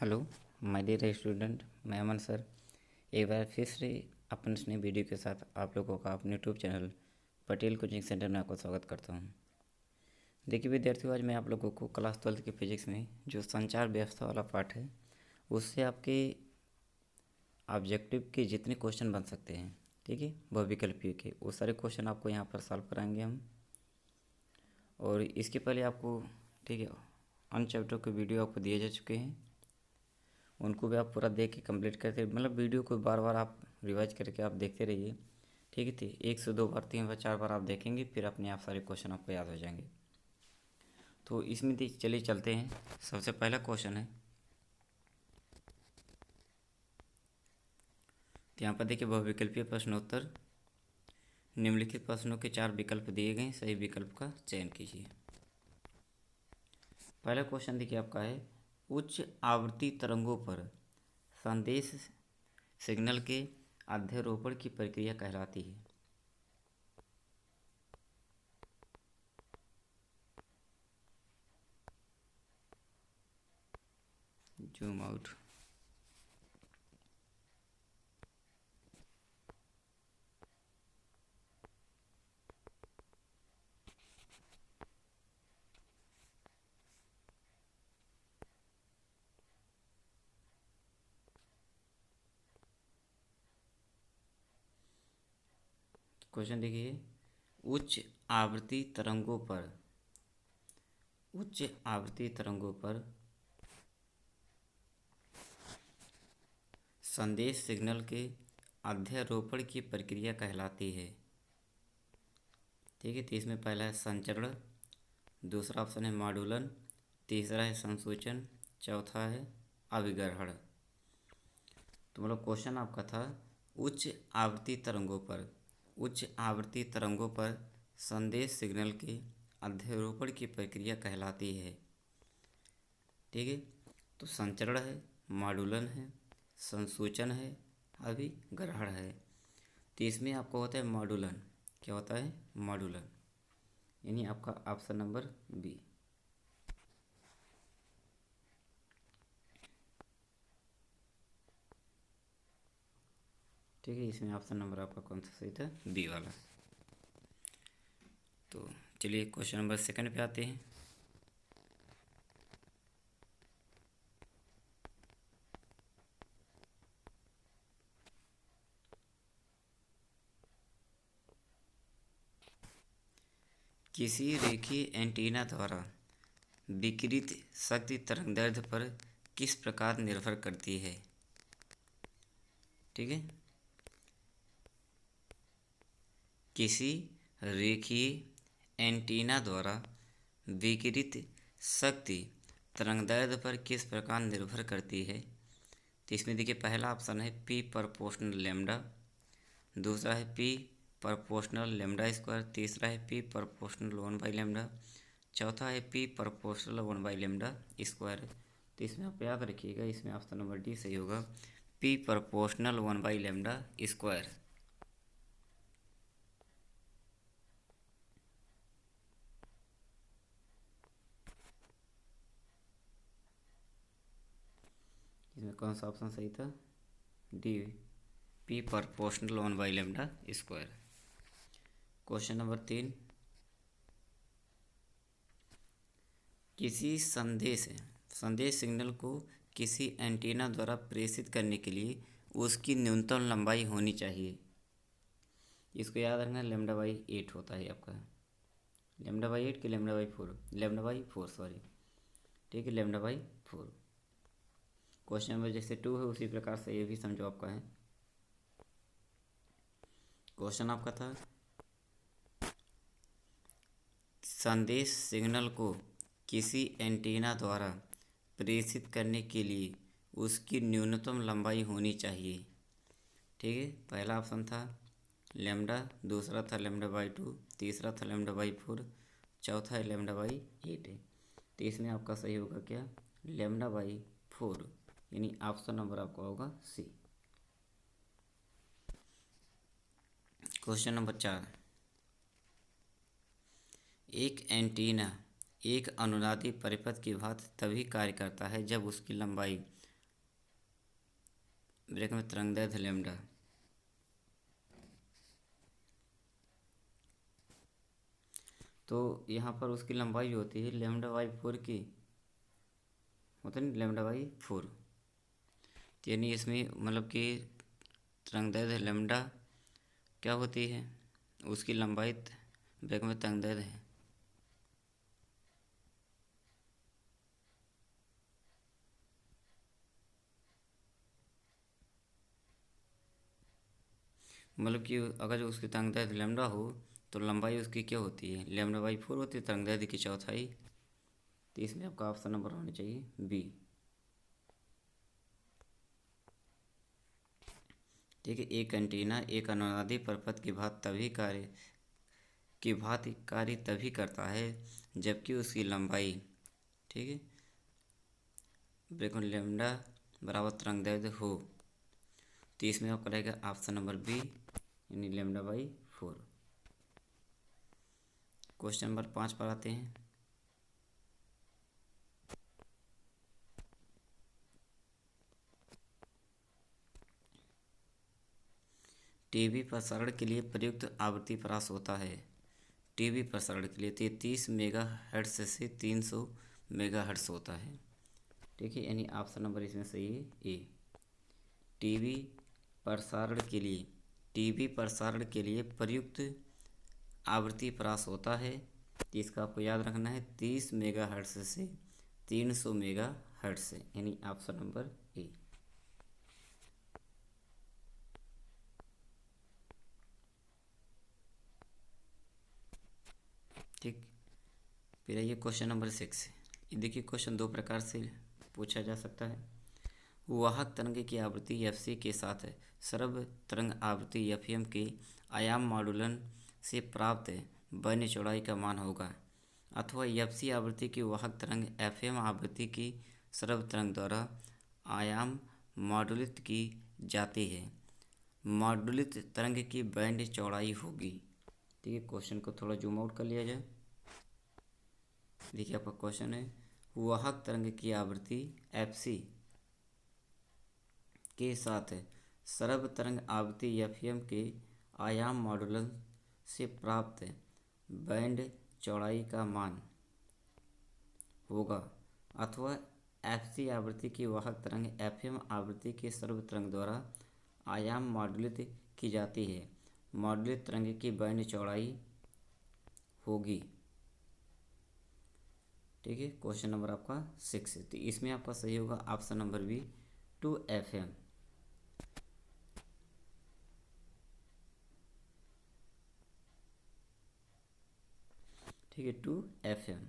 Hello my dear student, मैं अमन sir एक बार फिर से अपने इस नई वीडियो के साथ आप लोगों का अपने YouTube channel Patel coaching centre में आपका स्वागत करता हूं। देखिए विद्यार्थियों, आज मैं आप लोगों को क्लास 12 के फिजिक्स में जो संचार व्यवस्था वाला पार्ट है उससे आपके ऑब्जेक्टिव के जितने क्वेश्चन बन सकते हैं, ठीक है, बहुविकल्पीय के, वो सारे क्वेश्चन आपको यहाँ पर सॉल्व कराएंगे हम। और इसके पहले आपको, ठीक है, अन्य चैप्टर के वीडियो आपको दिए जा चुके हैं, उनको भी आप पूरा देख के कंप्लीट करते, मतलब वीडियो को बार बार आप रिवाइज करके आप देखते रहिए, ठीक है। 1 से 2 बार, 3 बार, 4 बार आप देखेंगे, फिर अपने आप सारे क्वेश्चन आपको याद हो जाएंगे। तो इसमें चलिए चलते हैं। सबसे पहला क्वेश्चन है, तो यहाँ पर देखिए बहुविकल्पीय प्रश्नोत्तर, निम्नलिखित प्रश्नों के 4 विकल्प दिए गए, सही विकल्प का चयन कीजिए। पहला क्वेश्चन देखिए आपका है, उच्च आवृत्ति तरंगों पर संदेश सिग्नल के अध्यारोपण की प्रक्रिया कहलाती है। Zoom out. क्वेश्चन देखिए, उच्च आवृत्ति तरंगों पर, उच्च आवृत्ति तरंगों पर संदेश सिग्नल के अध्यारोपण की प्रक्रिया कहलाती है, ठीक है। तो इसमें पहला है संचरण, दूसरा ऑप्शन है मॉड्यूलन, तीसरा है संसूचन, चौथा है अभिग्रहण। तो मतलब क्वेश्चन आपका था, उच्च आवृत्ति तरंगों पर, उच्च आवृत्ति तरंगों पर संदेश सिग्नल के अध्यारोपण की प्रक्रिया कहलाती है, ठीक है। तो संचरण है, मॉड्यूलन है, संसूचन है, अभिग्रहण है। तो इसमें आपको होता है मॉड्यूलन। क्या होता है? मॉड्यूलन, यानी आपका ऑप्शन नंबर बी। ठीक है, इसमें ऑप्शन नंबर आपका कौन सा सही था? बी वाला। तो चलिए क्वेश्चन नंबर सेकंड पे आते हैं। किसी रेखीय एंटीना द्वारा विकिरित शक्ति तरंगदैर्ध्य पर किस प्रकार निर्भर करती है, ठीक है। किसी रेखीय एंटीना द्वारा विकिरित शक्ति तरंगदैर्ध्य पर किस प्रकार निर्भर करती है। तो इसमें देखिए पहला ऑप्शन है पी प्रोपोर्शनल लैम्डा, दूसरा है पी प्रोपोर्शनल लैम्डा स्क्वायर, तीसरा है पी प्रोपोर्शनल 1/λ, चौथा है पी प्रोपोर्शनल 1/λ स्क्वायर। तो इसमें आप याद रखिएगा, इसमें ऑप्शन नंबर डी सही होगा, पी प्रोपोर्शनल 1/λ स्क्वायर। इसमें कौन सा ऑप्शन सही था? D, P proportional 1/λ square. Question number 3, किसी संदेश सिग्नल को किसी एंटीना द्वारा प्रेषित करने के लिए उसकी न्यूनतम लंबाई होनी चाहिए। इसको याद रखना, λ/8 होता है आपका, λ/8 कि λ/4, λ/4 सॉरी, ठीक है, λ/4। क्वेश्चन नंबर जैसे 2 है उसी प्रकार से ये भी समझो आपका है। क्वेश्चन आपका था, संदेश सिग्नल को किसी एंटीना द्वारा प्रेषित करने के लिए उसकी न्यूनतम लंबाई होनी चाहिए, ठीक है। पहला ऑप्शन था लैम्डा, दूसरा था λ/2, तीसरा था λ/4, चौथा है λ/8 है। तो इसमें आपका सही होगा क्या? λ/4, यानी ऑप्शन नंबर आपका होगा सी। क्वेश्चन नंबर 4, एक एंटीना एक अनुनादी परिपथ की भांति तभी कार्य करता है जब उसकी लंबाई ब्रेक में तरंगदैर्घ्य लैम्डा। तो यहाँ पर उसकी लंबाई जो होती है λ/4 की होता है, λ/4। यानी इसमें मतलब कि तरंगदैर्घ्य लैम्डा क्या होती है, उसकी लंबाई ब्रेक में तरंगदैर्घ्य है। मतलब कि अगर जो उसकी तरंगदैर्घ्य लैम्डा हो तो लंबाई उसकी क्या होती है, λ/4 होती है, तरंगदैर्घ्य की चौथाई। तो इसमें आपका ऑप्शन नंबर होना चाहिए बी। ठीक है, एक एंटीना एक अनुनादी परपथ की भांति कार्य तभी करता है जबकि उसकी लंबाई, ठीक है, ब्रेक में लैम्डा बराबर तरंगदैर्घ्य हो। तो इसमें आपका रहेगा ऑप्शन नंबर बी, यानी λ/4। क्वेश्चन नंबर 5 पर आते हैं। टीवी प्रसारण के लिए प्रयुक्त आवृत्ति परास होता है। टीवी प्रसारण के लिए 33 मेगाहर्ट्ज से 300 मेगाहर्ट्ज होता है। ठीक है, यानी ऑप्शन नंबर इसमें सही है ए। टीवी प्रसारण के लिए प्रयुक्त आवृत्ति परास होता है। तो इसका आपको याद रखना है 30 मेगाहर्ट्ज से 300 मेगाहर्ट्ज, यानी ऑप्शन नंबर ए। ठीक, फिर आइए क्वेश्चन नंबर 6। ये देखिए, क्वेश्चन दो प्रकार से पूछा जा सकता है। वाहक तरंग की आवृत्ति एफ के साथ सरब तरंग आवृत्ति एफ के आयाम मॉडुलन से प्राप्त बैंड चौड़ाई का मान होगा, अथवा एफ आवृत्ति की वाहक तरंग एफ आवृत्ति की सरब तरंग द्वारा आयाम मॉडुलित की जाती है। मॉडुलित तरंग की बैंड चौड़ाई होगी। ठीक है, क्वेश्चन को थोड़ा जूम आउट कर लिया जाए। देखिए, आपका क्वेश्चन है वाहक तरंग की आवृत्ति एफ के साथ सरब तरंग आवृत्ति एफ के आयाम मॉडुलन से प्राप्त बैंड चौड़ाई का मान होगा, अथवा एफ आवृत्ति की वाहक तरंग एफ आवृत्ति के सरब तरंग द्वारा आयाम मॉडुलित की जाती है। मॉडुलित तरंग की बैंड चौड़ाई होगी। ठीक है, क्वेश्चन नंबर आपका 6 है। तो इसमें आपका सही होगा ऑप्शन नंबर बी 2FM। ठीक है, 2FM।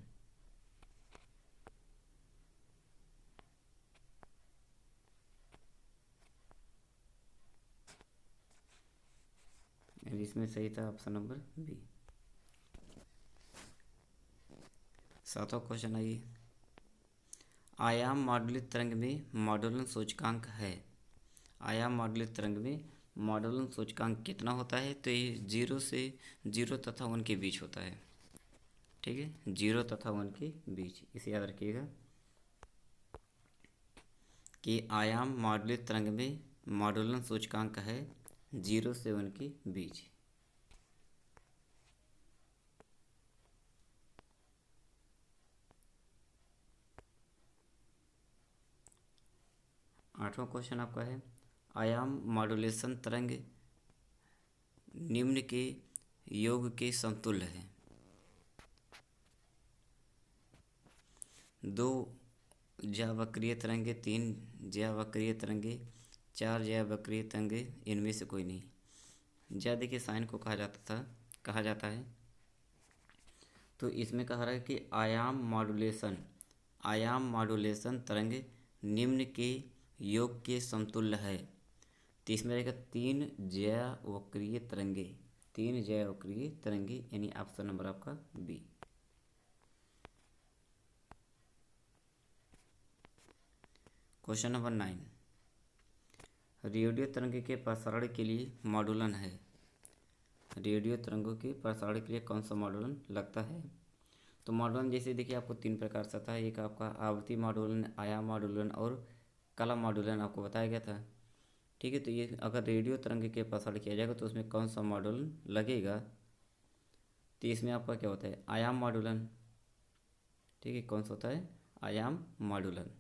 इसमें सही था ऑप्शन नंबर बी। 7वां क्वेश्चन आइए। आयाम मॉडुलित तरंग में मॉडुलन सूचकांक है। आयाम मॉडुलित तरंग में मॉडुलन सूचकांक कितना होता है? तो ये 0 तथा 1 के बीच होता है। ठीक है, 0 तथा 1 के बीच, इसे याद रखिएगा कि आयाम मॉडुलित तरंग में मॉडुलन सूचकांक है 0 से 1 के बीच। आठवां क्वेश्चन आपका है आयाम मॉडुलेशन तरंग निम्न के योग के समतुल्य है। 2 ज्यावक्रीय तरंगे, 3 ज्यावक्रीय तरंगे, 4 ज्यावक्रीय तरंगे, इनमें से कोई नहीं। ज्या देखिए साइन को कहा जाता है। तो इसमें कहा रहा है कि आयाम मॉडुलेशन तरंग निम्न के योग के समतुल्य है। तो इसमें रहेगा 3 ज्यावक्रीय तरंगे, यानी ऑप्शन नंबर आपका बी। Question number 9। रेडियो तरंग के प्रसारण के लिए मॉडुलन है। रेडियो तरंगों के प्रसारण के लिए कौन सा मॉडुलन लगता है? तो मॉडुलन जैसे देखिए आपको 3 प्रकार से आता है। एक आपका आवृत्ति मॉडुलन, आयाम मॉडुलन और कला मॉडुलन आपको बताया गया था। ठीक है, तो ये अगर रेडियो तरंग के प्रसारण किया जाएगा तो उसमें कौन सा मॉड्यूलन लगेगा, तो इसमें आपका क्या होता है, आयाम मॉड्यूलन। ठीक है, कौन सा होता है, आयाम मॉड्यूलन।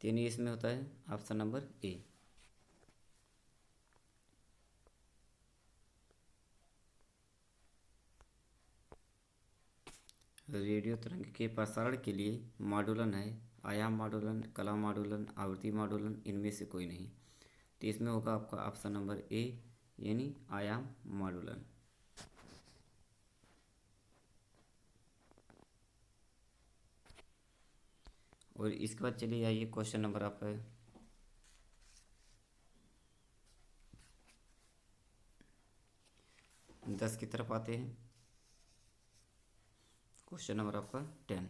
तीन इसमें होता है ऑप्शन नंबर ए। रेडियो तरंग के प्रसारण के लिए मॉड्यूलन है आयाम मॉड्यूलन, कला मॉड्यूलन, आवृत्ति मॉड्यूलन, इनमें से कोई नहीं। तो इसमें होगा आपका ऑप्शन नंबर ए, यानी आयाम मॉड्यूलन। और इसके बाद चलिए आइए क्वेश्चन नंबर आपका 10 की तरफ आते हैं। क्वेश्चन नंबर आपका 10।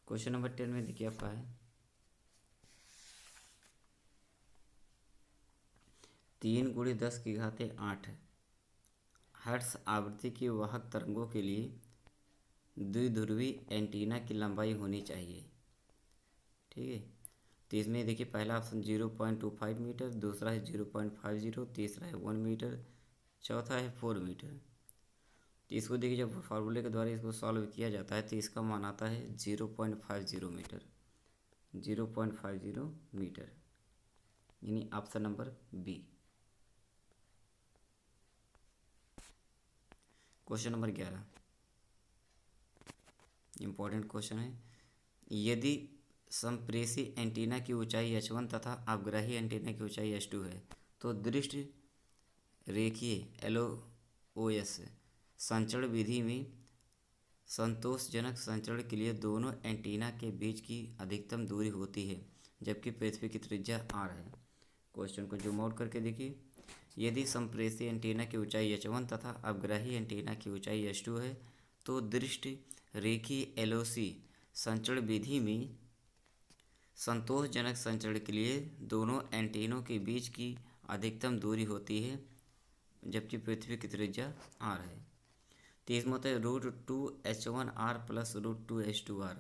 क्वेश्चन नंबर 10 में देखिए आपका है 3 × 10⁸ हर्ट्ज आवृत्ति की वाहक तरंगों के लिए द्विध्रुवी एंटीना की लंबाई होनी चाहिए। ठीक है, तो इसमें देखिए पहला ऑप्शन 0.25 मीटर, दूसरा है 0.50, तीसरा है 1 मीटर, चौथा है 4 मीटर। तो इसको देखिए जब फार्मूले के द्वारा इसको सॉल्व किया जाता है तो इसका मान आता है 0.50 मीटर, 0.50 मीटर, यानी option number B. Question number 11 important question है। यदि संप्रेषी एंटीना की ऊंचाई h1 तथा अपग्राही एंटीना की ऊंचाई h2 है तो दृष्टि रेखीय LOS संचरण विधि में संतोषजनक संचरण के लिए दोनों एंटीना के बीच की अधिकतम दूरी होती है, जबकि पृथ्वी की त्रिज्या r है। क्वेश्चन को जूम आउट करके देखिए। यदि संप्रेषी एंटीना की ऊंचाई h1 तथा अपग्राही एंटीना की ऊंचाई h2 है तो दृष्टि रेखीय LOC संचरण विधि में संतोषजनक संचरण के लिए दोनों एंटीनों के बीच की अधिकतम दूरी होती है, जबकि पृथ्वी की त्रिज्या r है। तो इसमें होता है √2h1r प्लस √2h2r,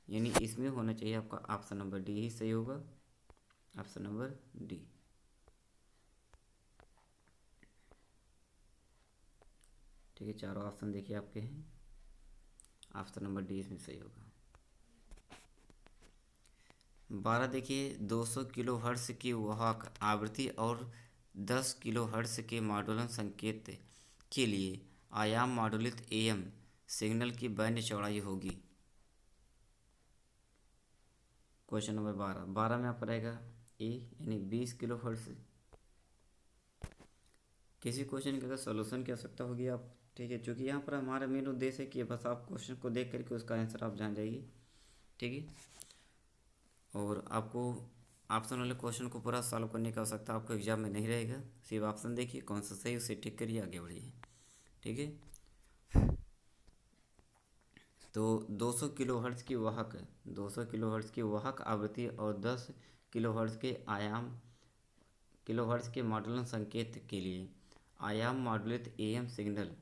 यानी इसमें होना चाहिए आपका ऑप्शन नंबर डी ही सही होगा, ऑप्शन नंबर डी। ठीक है, चारों ऑप्शन देखिए आपके हैं, ऑप्शन नंबर डी इसमें सही होगा। 12 देखिए 200 किलो हर्ट्ज की वाहक आवृत्ति और 10 किलो हर्ट्ज के मॉड्यूलन संकेत के लिए आयाम मॉड्यूलित AM सिग्नल की बैंड चौड़ाई होगी। क्वेश्चन नंबर 12 में आपका रहेगा ए, यानी 20 किलो हर्ट्ज। किसी क्वेश्चन की अगर सोल्यूशन की आवश्यकता होगी आप, ठीक है, क्योंकि यहाँ पर हमारा मेन उद्देश्य है कि बस आप क्वेश्चन को देख करके उसका आंसर आप जान जाइए। ठीक है, और आपको ऑप्शन वाले क्वेश्चन को पूरा सॉल्व करने की आवश्यकता आपको एग्जाम में नहीं रहेगा। सिर्फ ऑप्शन देखिए कौन सा सही उसे टिक करिए, आगे बढ़िए। ठीक है, तो 200 किलो हर्ट्ज की वाहक 200 किलो हर्ट्ज की वाहक आवृत्ति और 10 किलो हर्ट्ज के किलो हर्ट्ज के मॉड्यूलन संकेत के लिए आयाम मॉड्यूलित AM सिग्नल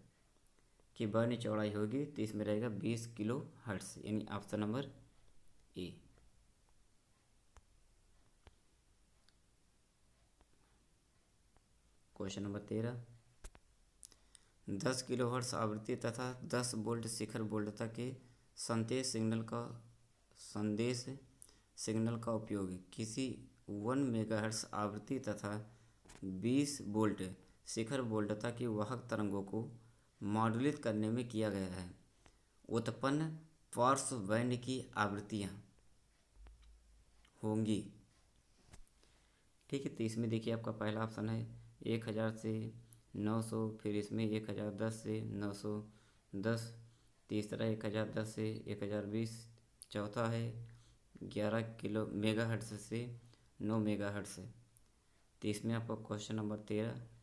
की बैंड चौड़ाई होगी, तो इसमें रहेगा 20 किलो हर्ट्ज, यानी option number A. Question number 13 10 kilo hertz आवृत्ति तथा 10 वोल्ट शिखर वोल्टता के संदेश सिग्नल का उपयोग किसी 1 मेगाहर्ट्ज आवृत्ति तथा 20 वोल्ट शिखर वोल्टता की वाहक तरंगों को मॉड्यूलित करने में किया गया है। उत्पन्न पार्श्व बैंड की आवृत्तियाँ होंगी। ठीक है, तो इसमें देखिए आपका पहला ऑप्शन है 1000 से 900, फिर इसमें 1010 से 910, तीसरा 1010 से 1020, चौथा है 11 किलो मेगाहर्ट्ज से 9 मेगाहर्ट्ज। तो इसमें आपका क्वेश्चन नंबर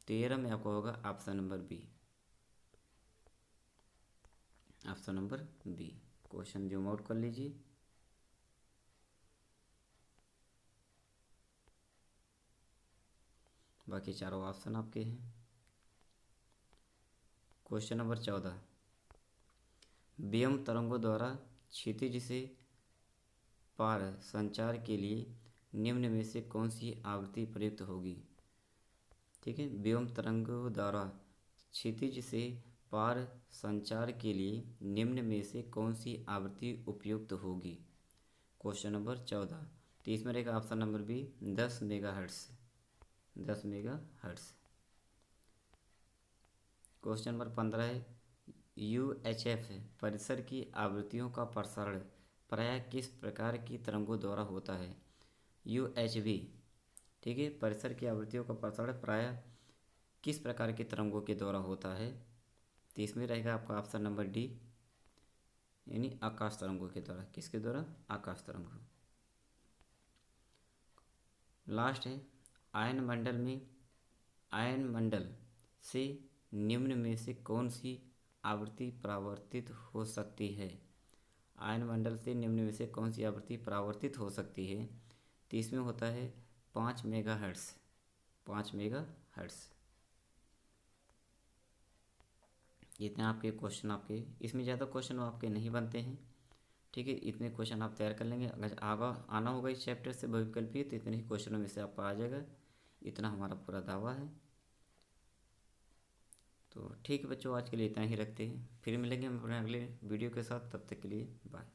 13 में आपको होगा option number B, option number B. Question zoom out कर लीजिए। बाकी चारों ऑप्शन आपके हैं। क्वेश्चन नंबर 14, वियम तरंगों द्वारा क्षितिज से पार संचार के लिए निम्न में से कौन सी आवृत्ति प्रयुक्त होगी। ठीक है, वियम तरंगों द्वारा क्षितिज से पार संचार के लिए निम्न में से कौन सी आवृत्ति उपयुक्त होगी। क्वेश्चन नंबर 14, तो इसमें रहेगा option number B 10 megahertz. 10 megahertz. Question number 15 है, UHF परिसर की आवृत्तियों का प्रसारण प्रायः किस प्रकार की तरंगों द्वारा होता है। UHV, ठीक है, परिसर की आवृत्तियों का प्रसारण प्रायः किस प्रकार की तरंगों के द्वारा होता है। तो इसमें रहेगा आपका ऑप्शन नंबर डी, यानी आकाश तरंगों के द्वारा। किसके द्वारा? आकाश तरंगों। लास्ट है, आयन मंडल से निम्न में से कौन सी आवृत्ति परावर्तित हो सकती है। आयन मंडल से निम्न में से कौन सी आवृत्ति परावर्तित हो सकती है। तो इसमें होता है 5 मेगाहर्ट्ज। 5 मेगाहर्ट्ज। इतने आपके क्वेश्चन आपके, इसमें ज़्यादा क्वेश्चन आपके नहीं बनते हैं। ठीक है, इतने क्वेश्चन आप तैयार कर लेंगे। अगर आना होगा इस चैप्टर से बहुविकल्पीय तो इतने ही क्वेश्चनों में से आपका आ जाएगा। इतना हमारा पूरा दावा है। तो ठीक है बच्चों, आज के लिए इतना ही रखते हैं। फिर मिलेंगे हम अपने अगले वीडियो के साथ। तब तक के लिए बाय।